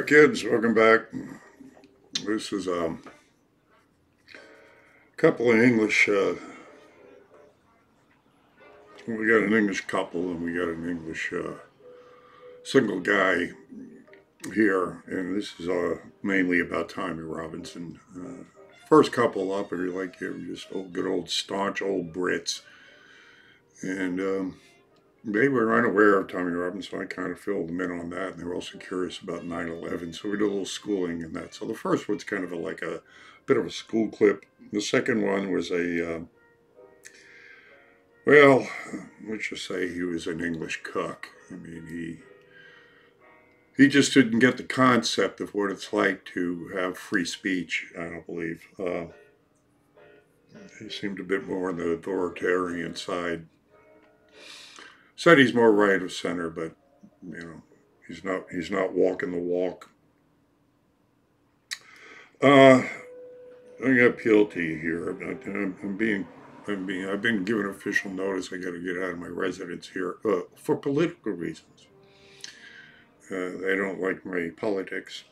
Alright kids, welcome back. This is a couple of English, we got an English couple and we got an English single guy here, and this is mainly about Tommy Robinson. First couple up, and you're like, you're just good old staunch old Brits, and they were unaware of Tommy Robinson, so I kind of filled them in on that, and they were also curious about 9/11, so we did a little schooling in that. So the first one's kind of like a bit of a school clip. The second one was well, let's just say he was an English cook. I mean, he just didn't get the concept of what it's like to have free speech, I don't believe. He seemed a bit more on the authoritarian side. Said he's more right of center, but you know, he's not walking the walk. I'm gonna appeal to you here. I've been given official notice. I got to get out of my residence here for political reasons. They don't like my politics.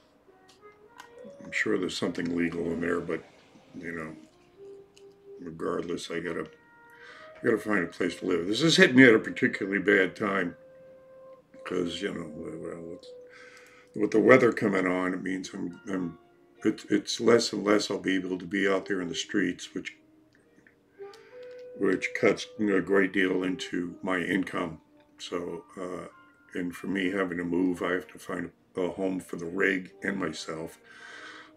I'm sure there's something legal in there, but you know, regardless, I gotta find a place to live. This is hitting me at a particularly bad time because, you know, well, with the weather coming on, it means it's less and less I'll be able to be out there in the streets, which cuts a great deal into my income. So, and for me having to move, I have to find a home for the rig and myself.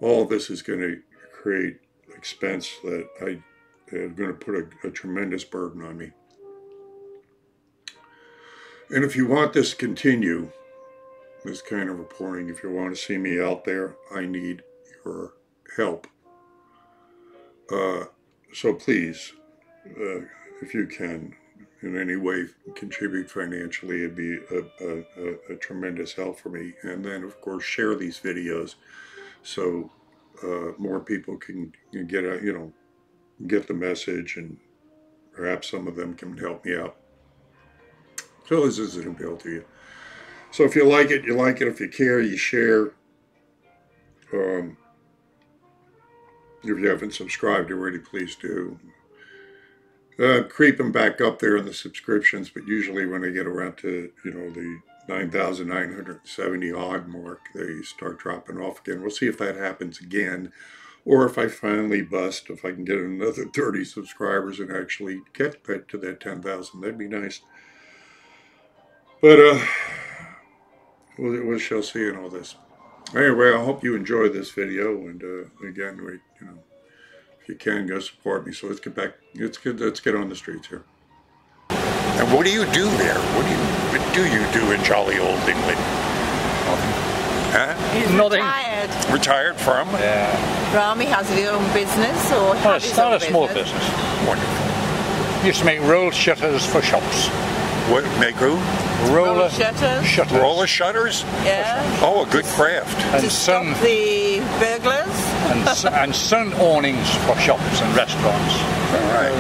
All this is going to create expense that are going to put a tremendous burden on me. And if you want this to continue, this kind of reporting, if you want to see me out there, I need your help. So please, if you can, in any way, contribute financially, it'd be a tremendous help for me. And then, of course, share these videos so more people can get the message, and perhaps some of them can help me out. So this is an appeal to you. So if you like it, you like it. If you care, you share. If you haven't subscribed already, please do. Creeping back up there in the subscriptions, but usually when I get around to, you know, the 9,970 odd mark, they start dropping off again. We'll see if that happens again. Or if I finally bust, if I can get another 30 subscribers and actually get that to that 10,000, that'd be nice. But we shall see in all this. Anyway, I hope you enjoyed this video, and again, you know, if you can, go support me. So let's get back. Let's get on the streets here. And what do you do there? What do you do in jolly old England? Huh? He's retired. Retired from? From, he has his own business, or it's not a small business. Wonderful. Used to make roll shutters for shops. What, make who? Roller shutters. Roller shutters? Yeah. Oh, a good craft. And to stop the burglars. and sun awnings for shops and restaurants. All right.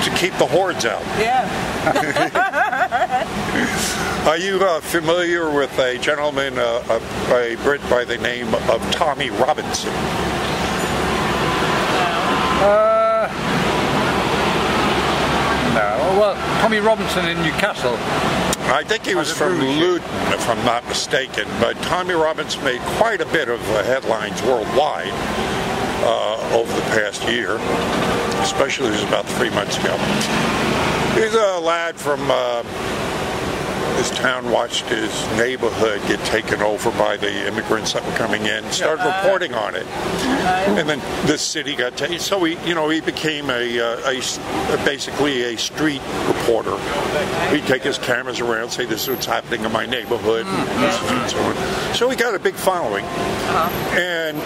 To keep the hordes out. Yeah. Are you familiar with a gentleman, a Brit by the name of Tommy Robinson? No. Well, Tommy Robinson in Newcastle. I think he was from Luton, if I'm not mistaken. But Tommy Robinson made quite a bit of headlines worldwide over the past year. Especially this was about 3 months ago. He's a lad from his town, watched his neighborhood get taken over by the immigrants that were coming in, started reporting on it, and then the city got taken. So he became basically a street reporter. He'd take his cameras around, say, "This is what's happening in my neighborhood," and so on. So he got a big following, and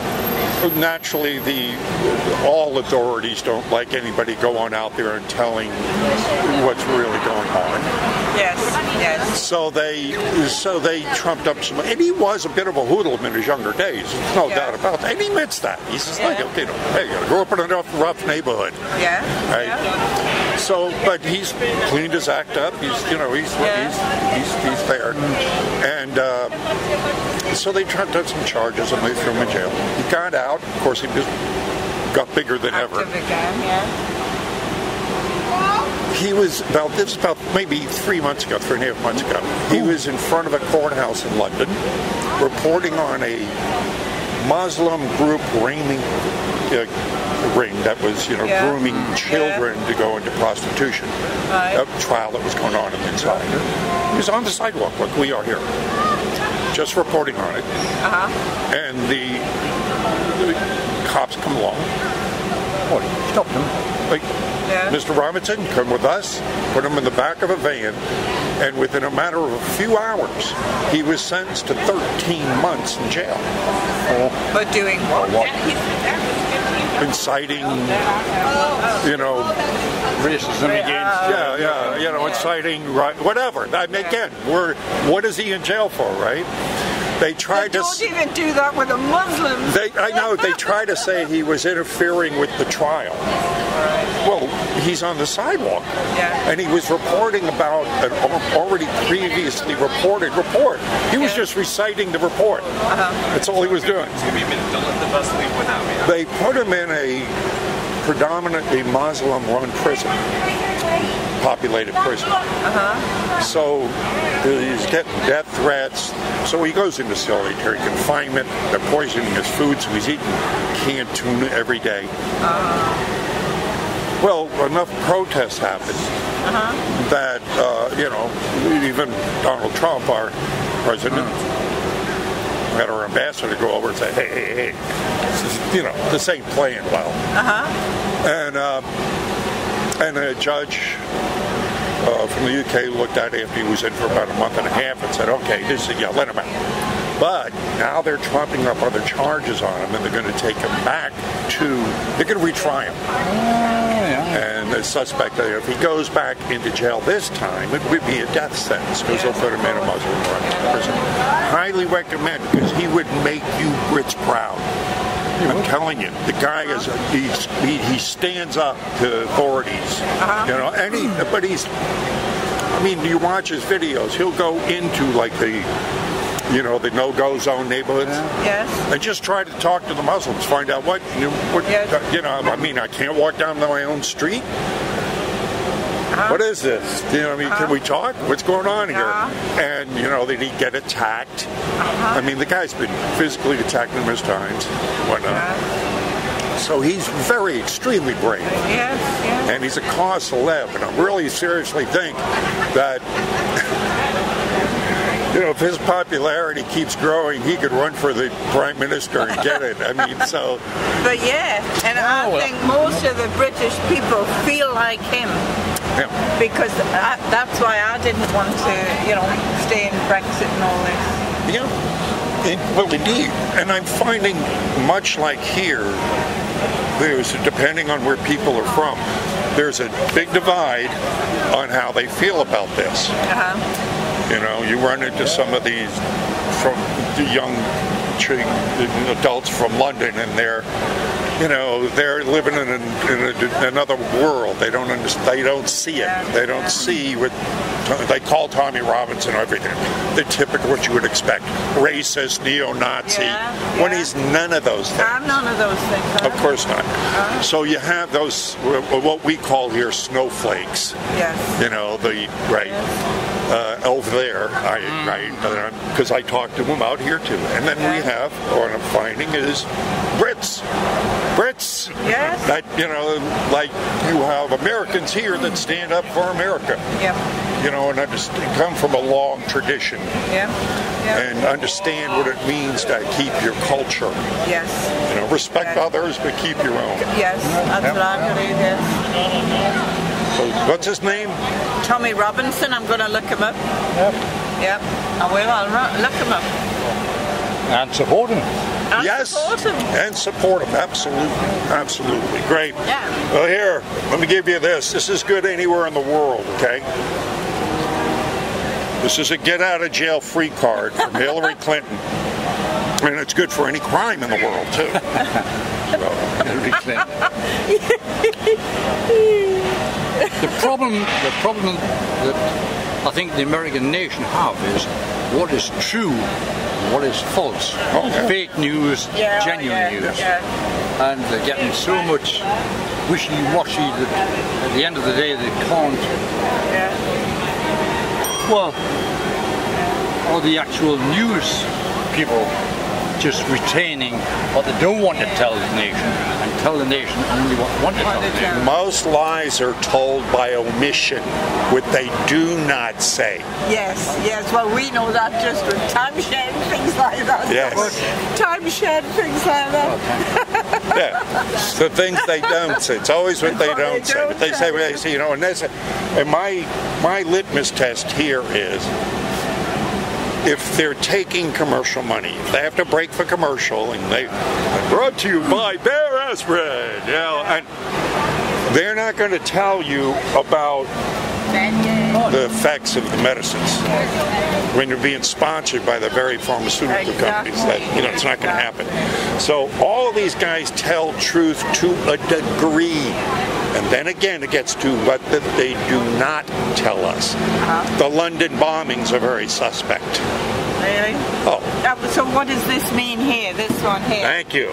naturally, all authorities don't like anybody going out there and telling what's really going on. Yes, yes. So they trumped up some, and he was a bit of a hoodlum in his younger days, no doubt about that. And he admits that. He says, like, okay, hey, I grew up in a rough neighborhood. Yeah. Right? Yeah. So, but he's cleaned his act up. He's there, and so they tried to some charges and they threw him in jail. He got out. Of course, he just got bigger than ever. He was about maybe 3 months ago, 3.5 months ago. He was in front of a courthouse in London, reporting on a Muslim group ring that was, grooming children to go into prostitution. A trial that was going on inside. He was on the sidewalk like we are here, just reporting on it. And the cops come along. What? Stopped him. Like, Mr. Robinson, come with us. Put him in the back of a van, and within a matter of a few hours, he was sentenced to 13 months in jail. But doing what? Inciting, racism against. Inciting, whatever. I mean, again, what is he in jail for, right? They tried to. Don't even do that with a Muslim. I know. They try to say he was interfering with the trial. Well, he's on the sidewalk, and he was reporting about an already previously reported report. He was just reciting the report. That's all he was doing. They put him in a predominantly Muslim-run prison, populated prison. So he's getting death threats. So he goes into solitary confinement. They're poisoning his food, so he's eating canned tuna every day. Well, enough protests happened that, even Donald Trump, our president, had our ambassador go over and say, hey, this is, this ain't playing well. And a judge from the UK looked at it after he was in for about a month and a half and said, okay, let him out. But now they're trumping up other charges on him, and they're going to take him back they're going to retry him. And the suspect, if he goes back into jail this time, it would be a death sentence, because they'll put him in a Muslim prison. Highly recommend, because he would make you Brits proud. I'm telling you, the guy he stands up to authorities. But you watch his videos, he'll go into like the no-go zone neighborhoods. And just try to talk to the Muslims, find out I can't walk down my own street. What is this? Can we talk? What's going on here? And, did he get attacked? The guy's been physically attacked numerous times, whatnot. So he's extremely brave. And he's a cause célèbre, and I really seriously think that if his popularity keeps growing, he could run for the prime minister and get it. But I think most of the British people feel like him. Because that's why I didn't want to, stay in Brexit and all this. Well, indeed. And I'm finding, much like here, depending on where people are from, there's a big divide on how they feel about this. You run into some of these from the young adults from London, and they're living in another world. They don't understand. They don't see it. They don't see what they call Tommy Robinson everything. The typical what you would expect: racist, neo-Nazi. When he's none of those things. I'm none of those things. Of course not. So you have those what we call here snowflakes. Over there, because I talked to them out here too. And then we have, what I'm finding is Brits. That, like you have Americans here that stand up for America. And come from a long tradition. And understand what it means to keep your culture. Respect others, but keep your own. That's what I believe, So, what's his name? Tommy Robinson. I'm going to look him up. I will. I'll look him up. And support him. And support him. Absolutely. Great. Well, here, let me give you this. This is good anywhere in the world, okay? This is a get-out-of-jail-free card from Hillary Clinton. And it's good for any crime in the world, too. Hillary Clinton. The problem that I think the American nation have is what is true, what is false, fake news, genuine news, and they're getting so much wishy-washy that at the end of the day they can't. Well, or the actual news people just retaining what they don't want to tell the nation and tell the nation only what they want to tell the nation. Most lies are told by omission, what they do not say. Yes, yes. Well, we know that just with timeshare and things like that. Yes. Timeshare and things like that. Yeah. The things they don't say. It's always what they don't say. But they say, you know, and my litmus test here is, if they're taking commercial money, if they have to break for commercial, and they brought to you by Bear Aspirin, you know, and they're not going to tell you about the effects of the medicines when you're being sponsored by the very pharmaceutical companies. That, you know, it's not going to happen. So all of these guys tell truth to a degree. And then again, it gets to what they do not tell us. The London bombings are very suspect. Really? Oh. So what does this mean here, this one here? Thank you.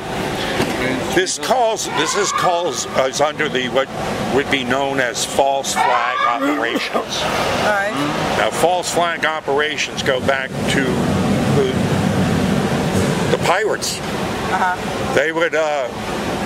This is under the what would be known as false flag operations. All right. Now, false flag operations go back to the pirates. They would,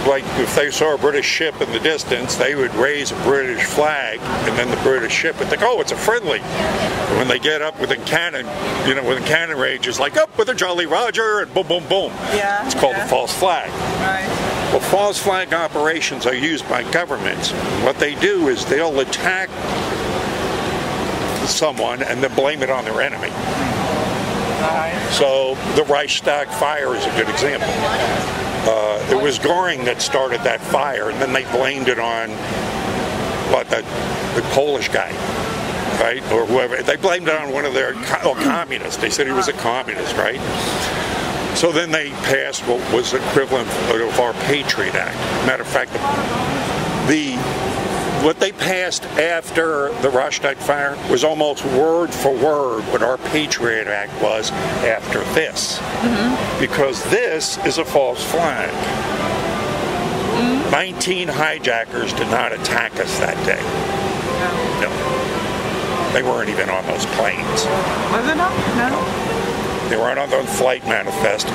like if they saw a British ship in the distance, they would raise a British flag, and then the British ship would think, oh, it's a friendly. And when they get up with a cannon, you know, with a cannon range, it's like, up with a Jolly Roger, and boom, boom, boom. Yeah. It's called a false flag. Right. Well, false flag operations are used by governments. What they do is they'll attack someone and then blame it on their enemy. So the Reichstag fire is a good example. It was Goring that started that fire, and then they blamed it on the Polish guy, right, or whoever. They blamed it on one of their communists. They said he was a communist, right? So then they passed what was equivalent of our Patriot Act. Matter of fact, what they passed after the Reichstag fire was almost word for word what our Patriot Act was after this. Because this is a false flag. 19 hijackers did not attack us that day. No. They weren't even on those planes. Was it not? No. They weren't on the flight manifest.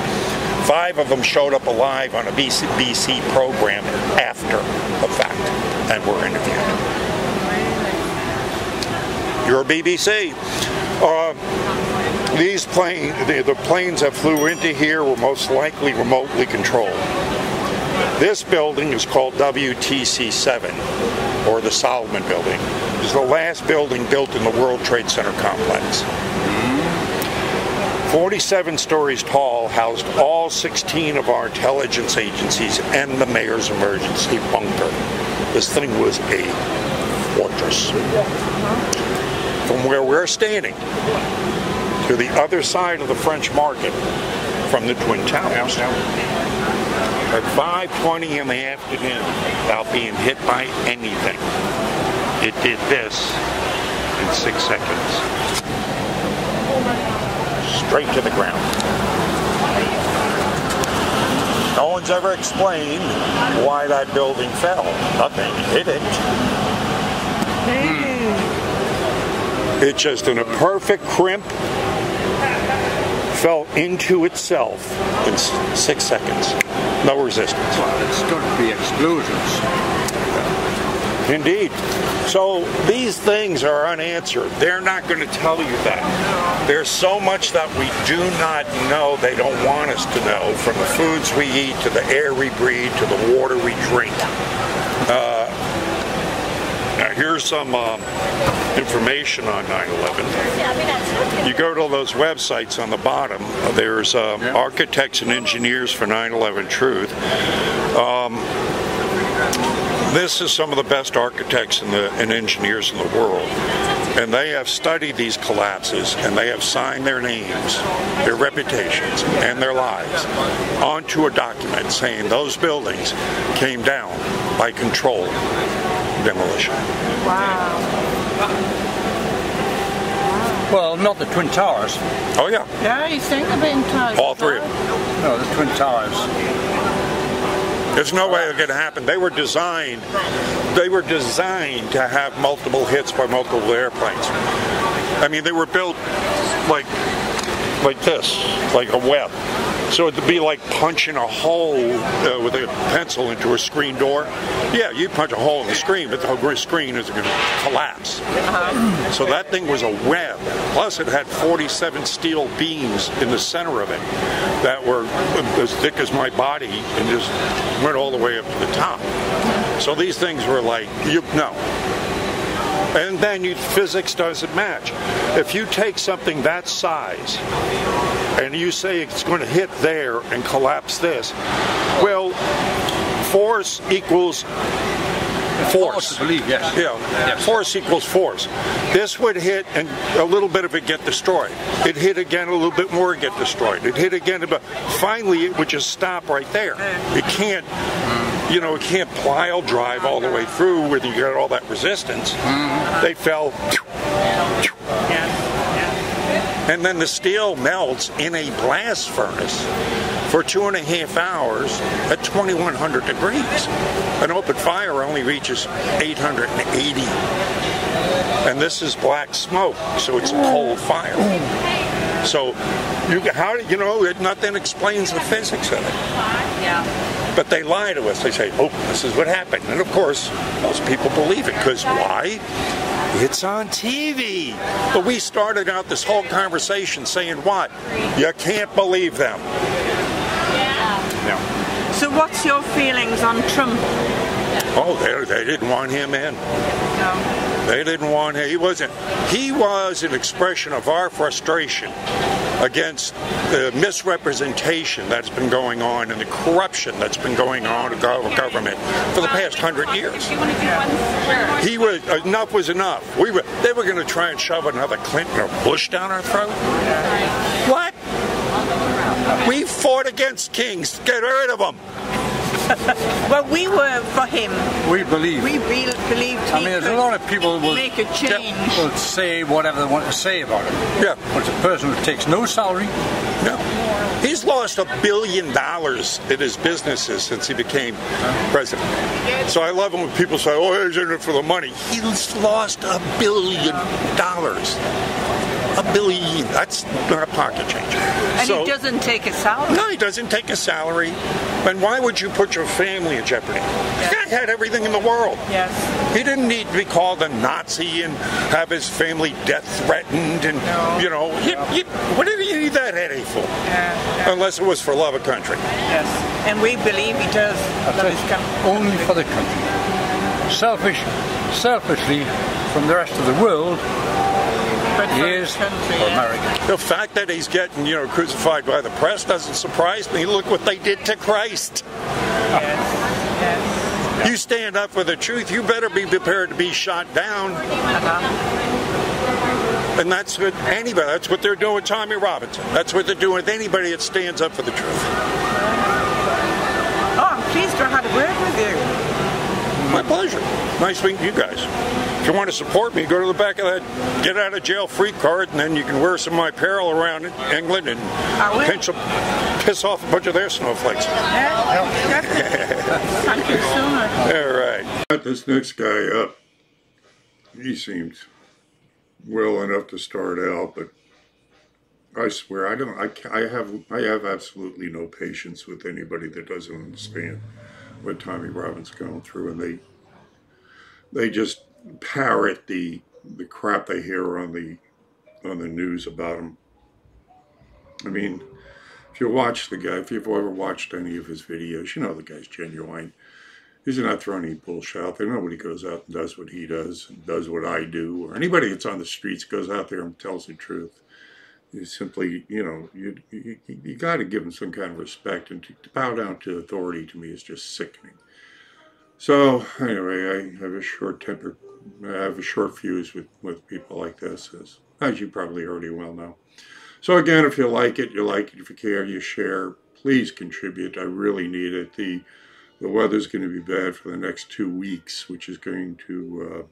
5 of them showed up alive on a BBC program after the fact and were interviewed. You're BBC. These planes, the planes that flew into here were most likely remotely controlled. This building is called WTC-7, or the Solomon Building. It's the last building built in the World Trade Center complex. 47 stories tall, housed all 16 of our intelligence agencies and the mayor's emergency bunker. This thing was a fortress. From where we're standing to the other side of the French Market from the Twin Towers, at 5:20 in the afternoon, without being hit by anything, it did this in 6 seconds. Straight to the ground. No one's ever explained why that building fell. Nothing hit it. It just, in a perfect crimp, fell into itself in 6 seconds. No resistance. Well, it's got to be explosions. Indeed. So these things are unanswered. They're not going to tell you that. There's so much that we do not know, they don't want us to know, from the foods we eat, to the air we breathe, to the water we drink. Now here's some information on 9/11. You go to those websites on the bottom, there's Architects and Engineers for 9/11 Truth. This is some of the best architects and engineers in the world, and they have studied these collapses, and they have signed their names, their reputations, and their lives onto a document saying those buildings came down by control demolition. Wow. Well, not the Twin Towers. Oh yeah. Yeah, you think of it in time. All three of them. No, the Twin Towers. There's no way it could happen. They were designed to have multiple hits by multiple airplanes. I mean, they were built like this, like a web. So it'd be like punching a hole with a pencil into a screen door. Yeah, you punch a hole in the screen, but the whole screen is going to collapse. So that thing was a web. Plus, it had 47 steel beams in the center of it that were as thick as my body and just went all the way up to the top. So these things were like, no. And then physics doesn't match. If you take something that size and you say it's going to hit there and collapse this, well, force equals force. I believe, yes. Yeah, yes. Force equals force. This would hit and a little bit of it get destroyed. It hit again, a little bit more get destroyed. It hit again, but finally it would just stop right there. It can't, it can't pile drive all the way through where you got all that resistance. They fell. And then the steel melts in a blast furnace for 2.5 hours at 2100 degrees. An open fire only reaches 880. And this is black smoke, so it's a cold fire. So, nothing explains the physics of it. Yeah. But they lie to us. They say, oh, this is what happened. And of course, most people believe it. Because why? It's on TV. But we started out this whole conversation saying what? You can't believe them. Yeah. So what's your feelings on Trump? Oh, they didn't want him in. No. They didn't want him. He was an expression of our frustration against the misrepresentation that's been going on and the corruption that's been going on in our government for the past 100 years. Enough was enough. They were going to try and shove another Clinton or Bush down our throat. What? We fought against kings. Get rid of them. Well, we were for him. We believe. We believed he there's a lot of people will make a change. Will say whatever they want to say about him. Yeah. But it's a person who takes no salary. No. He's lost $1 billion in his businesses since he became president. So I love it when people say, oh, he's in it for the money. He's lost $1 billion. $1 billion. That's not a pocket changer. And he doesn't take a salary. No, he doesn't take a salary. And why would you put your family in jeopardy? Yes. The guy had everything in the world. Yes. He didn't need to be called a Nazi and have his family death threatened and, what do you need that headache for? Yeah. Unless it was for love of country. Yes. And we believe he does love his country. Only for the country. Selfishly, from the rest of the world, he is for America. The fact that he's getting, crucified by the press doesn't surprise me. Look what they did to Christ. Yes. You stand up for the truth, you better be prepared to be shot down. And that's what that's what they're doing with Tommy Robinson. That's what they're doing with anybody that stands up for the truth. Oh, I'm pleased to have had a word with you. My pleasure. Nice meeting you guys. If you want to support me, go to the back of that get out of jail free card, and then you can wear some of my apparel around England and piss off a bunch of their snowflakes. Thank you so much. All right. Got this next guy up. He seems well enough to start out, but I swear I have absolutely no patience with anybody that doesn't understand what Tommy Robbins going through, and they just parrot the crap they hear on the news about him. I mean, if you watch the guy, if you've ever watched any of his videos, you know the guy's genuine. He's not throwing any bullshit out there. Nobody goes out and does what he does, and does what I do, or anybody that's on the streets goes out there and tells the truth. You simply, you got to give them some kind of respect, and to bow down to authority to me is just sickening. So anyway, I have a short temper. I have a short fuse with people like this, as you probably already well know. So again, if you like it, you like it. If you care, you share. Please contribute. I really need it. The the weather's going to be bad for the next 2 weeks, which is going to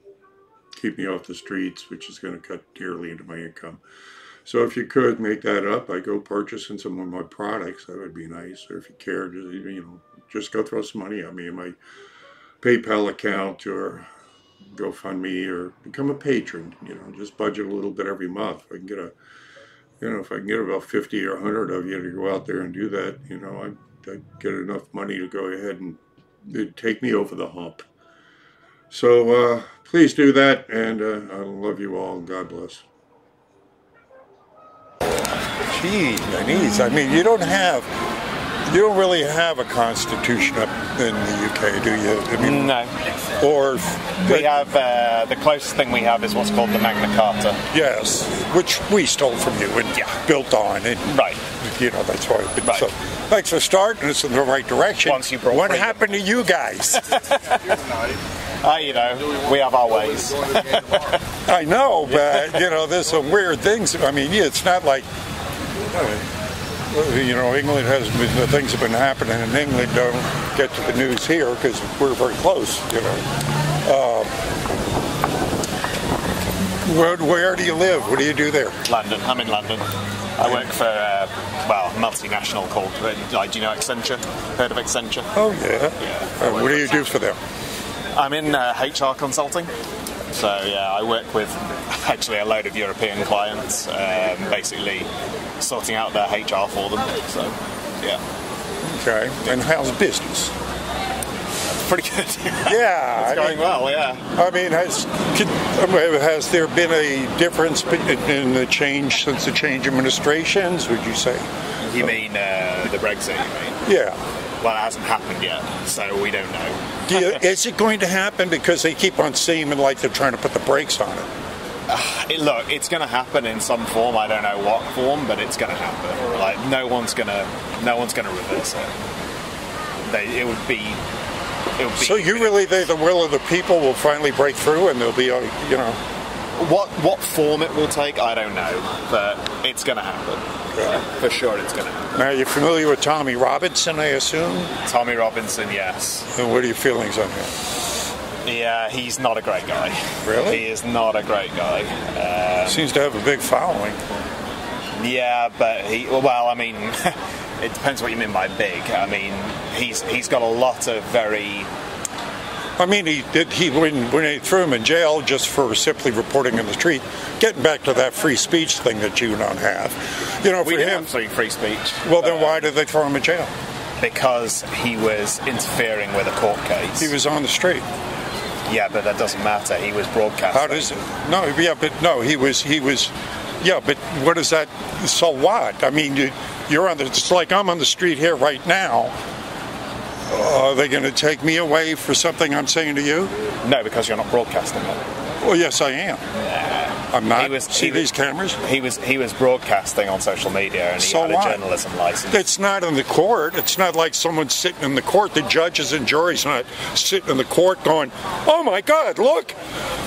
keep me off the streets, which is going to cut dearly into my income. So if you could make that up, I go purchasing some of my products. That would be nice. Or if you care, just go throw some money at me in my PayPal account or GoFundMe, or become a patron. Just budget a little bit every month. If I can get if I can get about 50 or 100 of you to go out there and do that, I'd get enough money to go ahead and it'd take me over the hump. So please do that, and I love you all. God bless. Gee, Denise, I mean, you don't really have a constitution up in the UK, do you? I mean, no. Or we have the closest thing we have is what's called the Magna Carta. Yes, which we stole from you and built on. And, right. That's why. Right. So, thanks for starting us in the right direction. Once you brought what freedom. happened to you guys? We have our ways. I know, but there's some weird things. I mean, it's not like. England the things have been happening in England don't get to the news here because we're very close, Where do you live? What do you do there? London. I'm in London. I work for, a multinational called, do you know Accenture? Heard of Accenture? Oh, yeah. What do you do for them? I'm in HR consulting. So, I work with actually a load of European clients, basically sorting out their HR for them. So, Okay. And how's business? Pretty good. Yeah. It's going well, yeah. I mean, has there been a difference in the change since the change administrations, would you say? You mean the Brexit, you mean? Yeah. Well, it hasn't happened yet, so we don't know. Is it going to happen? Because they keep on seeming like they're trying to put the brakes on it. Look, it's going to happen in some form. I don't know what form, but it's going to happen. Like no one's going to reverse it. It would be. So you really think the will of the people will finally break through, and there'll be What form it will take, I don't know, but it's going to happen. Yeah. For sure, it's going to happen. Now, you're familiar with Tommy Robinson, I assume? Tommy Robinson, yes. And what are your feelings on him? Yeah, he's not a great guy. Really? He is not a great guy. Seems to have a big following. Yeah, but it depends what you mean by big. I mean, he's got a lot of very... I mean, when they threw him in jail just for simply reporting in the street, getting back to that free speech thing that you don't have. We do have free speech. Well, then why did they throw him in jail? Because he was interfering with a court case. He was on the street. Yeah, but that doesn't matter. He was broadcasting. How does it? No, yeah, but no, he was. Yeah, but what is that? So what? I mean, you're on the. It's like I'm on the street here right now. Are they going to take me away for something I'm saying to you? No, because you're not broadcasting it. Well, yes, I am. I'm not. These cameras? He was broadcasting on social media, and he had a journalism license. It's not in the court. It's not like someone sitting in the court. The judges and juries not sitting in the court going, "Oh my God, look,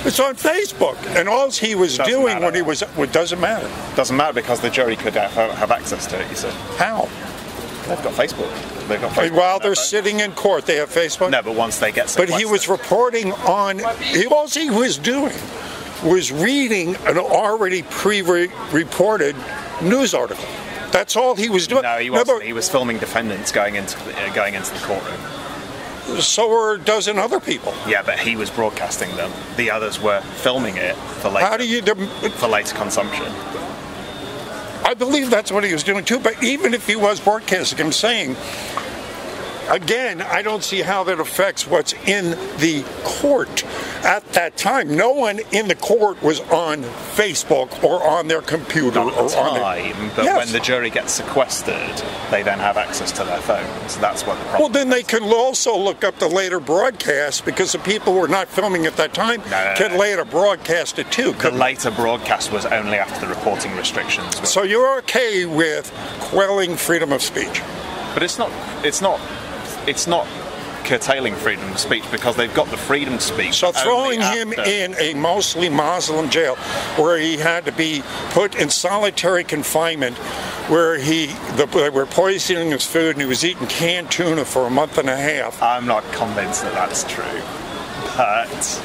it's on Facebook." And all he was doing when he was, it doesn't matter. Doesn't matter because the jury could have access to it. You said how? They've got Facebook. They've got Facebook. While they're sitting in court, they have Facebook? No, but once they get sequestered. But he was reporting on... All he was doing was reading an already pre-reported news article. That's all he was doing. No, he wasn't. He was filming defendants going into the courtroom. So were a dozen other people. Yeah, but he was broadcasting them. The others were filming it for later, for later consumption. I believe that's what he was doing too, but even if he was broadcasting, I'm saying, again, I don't see how that affects what's in the court at that time. No one in the court was on Facebook or on their computer. Not at the time, but yes. When the jury gets sequestered, they then have access to their phones. That's what the problem is. Well, then they can also look up the later broadcast, because the people who were not filming at that time can later broadcast it too. The later broadcast was only after the reporting restrictions. So you're okay with quelling freedom of speech? But it's not curtailing freedom of speech, because they've got the freedom to speak. So throwing him in a mostly Muslim jail where he had to be put in solitary confinement where they were poisoning his food and he was eating canned tuna for a month and a half. I'm not convinced that that's true, but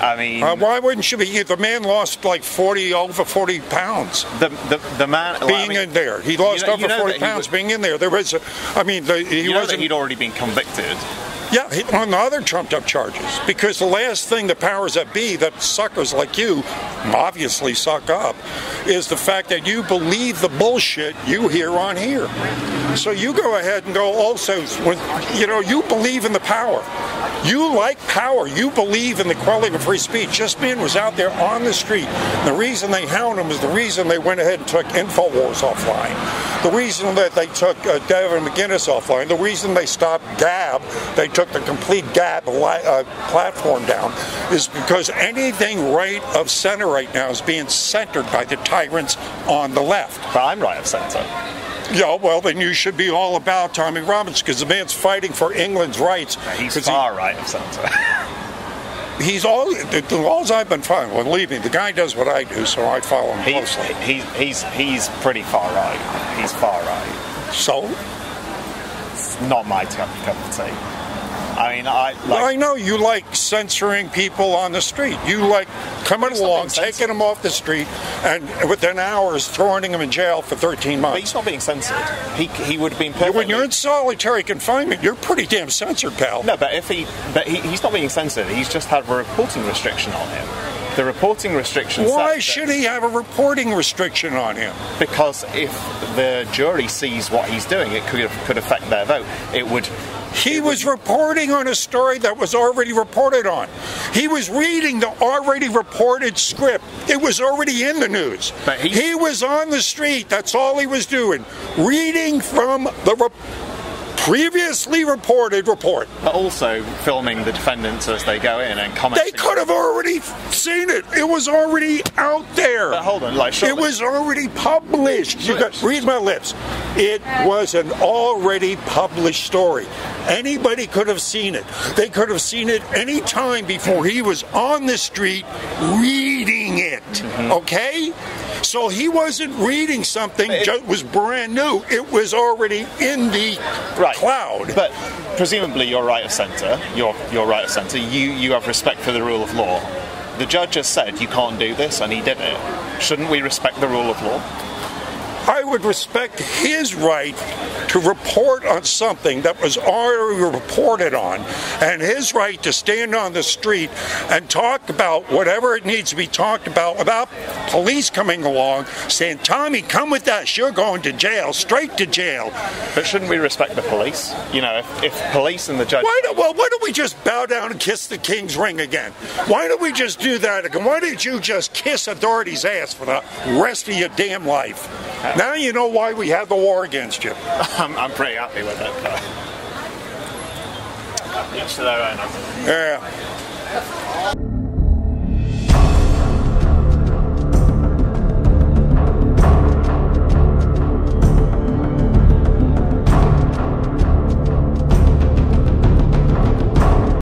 I mean, why wouldn't you be? The man lost like over 40 pounds. The man being in there, he lost over 40 pounds being in there. There was, he'd already been convicted. Yeah, on the other trumped-up charges. Because the last thing the powers that be, that suckers like you obviously suck up, is the fact that you believe the bullshit you hear on here. So you go ahead and go also, you believe in the power. You like power. You believe in the quelling of free speech. This man was out there on the street. The reason they hound him is the reason they went ahead and took InfoWars offline. The reason that they took Devin McGinnis offline. The reason they stopped Gab, they took the complete Gab platform down, is because anything right of center right now is being centered by the tyrants on the left. But I'm right of center. Yeah, well, then you should be all about Tommy Robinson, because the man's fighting for England's rights. He's far right of center. He's all I've been following. Well, believe me, the guy does what I do, so I follow him closely. He's pretty far right. He's far right. So? It's not my cup of tea. I mean, I know you like censoring people on the street. You like coming along, taking them off the street, and within hours throwing them in jail for 13 months. But he's not being censored. He would have been perfectly... When you're in solitary confinement, you're pretty damn censored, pal. No, but he's not being censored. He's just had a reporting restriction on him. The reporting restriction... Why should he have a reporting restriction on him? Because if the jury sees what he's doing, it could affect their vote. It would... He was reporting on a story that was already reported on. He was reading the already reported script. It was already in the news. But he was on the street. That's all he was doing. Reading from the previously reported report. But also filming the defendants as they go in and commenting. They could have already seen it. It was already out there. But hold on, it was already published. You got read my lips. It was an already published story. Anybody could have seen it. They could have seen it any time before he was on the street reading it. Okay? So he wasn't reading something that was brand new. It was already in the cloud. But presumably you're right of centre. You're right of centre. You have respect for the rule of law. The judge has said you can't do this, and he did it. Shouldn't we respect the rule of law? I would respect his right to report on something that was already reported on, and his right to stand on the street and talk about whatever it needs to be talked about police coming along saying, Tommy, come with us, you're going to jail, straight to jail. But shouldn't we respect the police? You know, if police and the judge... Why don't we just bow down and kiss the king's ring again? Why don't we just do that again? Why did you just kiss authority's ass for the rest of your damn life? Now you know why we have the war against you. I'm pretty happy with it. Each to their own. Yeah.